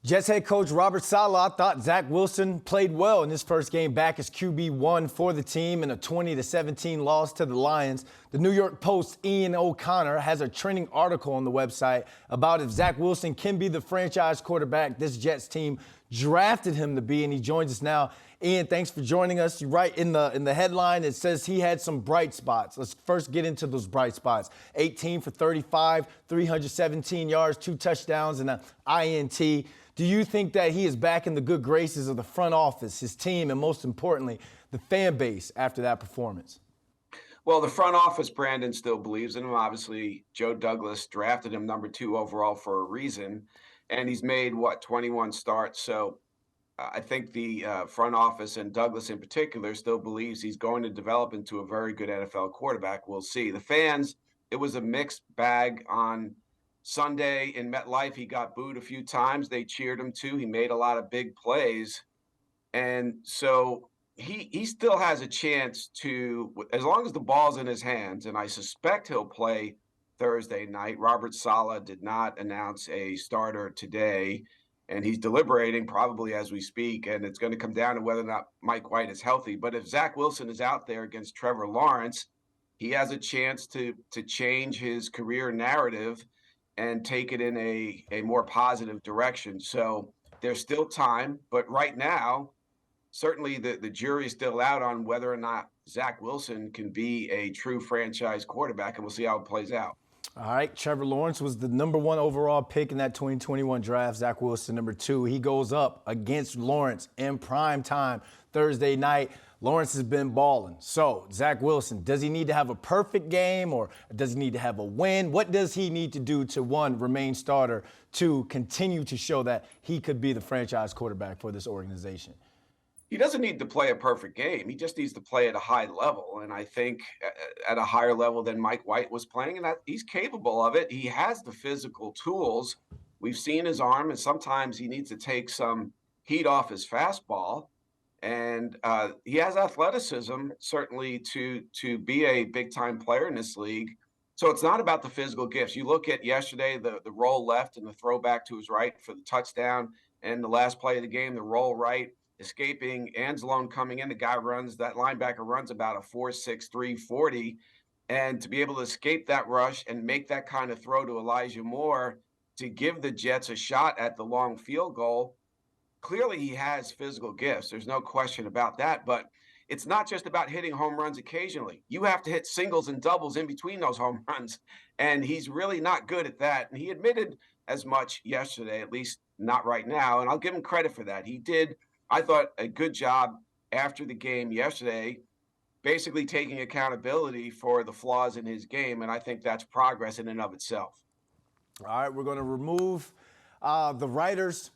Jets head coach Robert Saleh thought Zach Wilson played well in his first game back as QB1 for the team in a 20-17 loss to the Lions. The New York Post's Ian O'Connor has a trending article on the website about if Zach Wilson can be the franchise quarterback this Jets team drafted him to be, and he joins us now. Ian, thanks for joining us. You write in the headline, it says he had some bright spots. Let's first get into those bright spots. 18 for 35, 317 yards, 2 touchdowns, and an INT. Do you think that he is back in the good graces of the front office, his team, and most importantly, the fan base after that performance? Well, the front office, Brandon, still believes in him. Obviously, Joe Douglas drafted him number 2 overall for a reason, and he's made, 21 starts. So I think the front office and Douglas in particular still believes he's going to develop into a very good NFL quarterback. We'll see. The fans, it was a mixed bag on Sunday in MetLife. He got booed a few times. They cheered him too. He made a lot of big plays. And so he still has a chance to, as long as the ball's in his hands, and I suspect he'll play Thursday night. Robert Saleh did not announce a starter today, and he's deliberating probably as we speak, and it's going to come down to whether or not Mike White is healthy. But if Zach Wilson is out there against Trevor Lawrence, he has a chance to change his career narrative and take it in a more positive direction. So there's still time, but right now, certainly the jury is still out on whether or not Zach Wilson can be a true franchise quarterback, and we'll see how it plays out. All right, Trevor Lawrence was the number 1 overall pick in that 2021 draft. Zach Wilson, number 2. He goes up against Lawrence in prime time Thursday night. Lawrence has been balling. So, Zach Wilson, does he need to have a perfect game or does he need to have a win? What does he need to do to, 1, remain starter, 2, continue to show that he could be the franchise quarterback for this organization? He doesn't need to play a perfect game. He just needs to play at a high level. And I think at a higher level than Mike White was playing, and that he's capable of it. He has the physical tools. We've seen his arm, and sometimes he needs to take some heat off his fastball. And he has athleticism, certainly, to be a big-time player in this league. So it's not about the physical gifts. You look at yesterday, the roll left and the throwback to his right for the touchdown, and the last play of the game, the roll right, escaping Anzalone coming in. The guy runs, that linebacker runs about a 4.63 40. And to be able to escape that rush and make that kind of throw to Elijah Moore to give the Jets a shot at the long field goal, clearly he has physical gifts. There's no question about that. But it's not just about hitting home runs occasionally. You have to hit singles and doubles in between those home runs. And he's really not good at that. And he admitted as much yesterday, at least not right now. And I'll give him credit for that. He did, I thought, a good job after the game yesterday, basically taking accountability for the flaws in his game. And I think that's progress in and of itself. All right, we're going to remove the writer's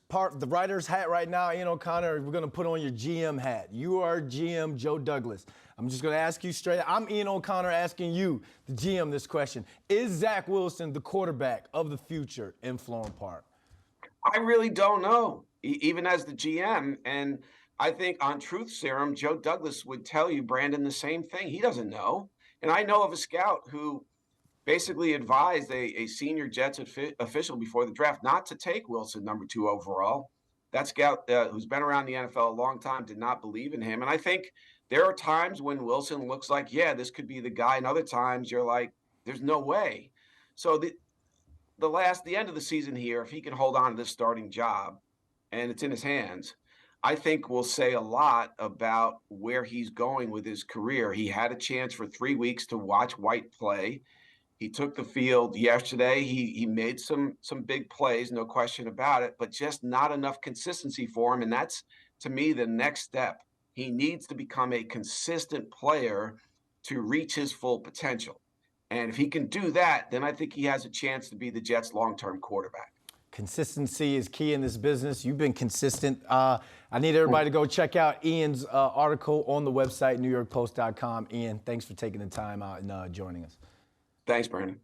hat right now, Ian O'Connor. We're going to put on your GM hat. You are GM Joe Douglas. I'm just going to ask you straight. I'm Ian O'Connor asking you, the GM, this question. Is Zach Wilson the quarterback of the future in Florham Park? I really don't know, even as the GM. And I think on Truth Serum, Joe Douglas would tell you, Brandon, the same thing. He doesn't know. And I know of a scout who basically advised a senior Jets official before the draft not to take Wilson number 2 overall. That scout, who's been around the NFL a long time, did not believe in him. And I think there are times when Wilson looks like, yeah, this could be the guy. And other times you're like, there's no way. So the end of the season here, if he can hold on to this starting job and it's in his hands, I think will say a lot about where he's going with his career. He had a chance for 3 weeks to watch White play. He took the field yesterday. He made some big plays, no question about it, but just not enough consistency for him. And that's, to me, the next step. He needs to become a consistent player to reach his full potential. And if he can do that, then I think he has a chance to be the Jets' long-term quarterback. Consistency is key in this business. You've been consistent. I need everybody to go check out Ian's article on the website, NewYorkPost.com. Ian, thanks for taking the time out and joining us. Thanks, Brandon.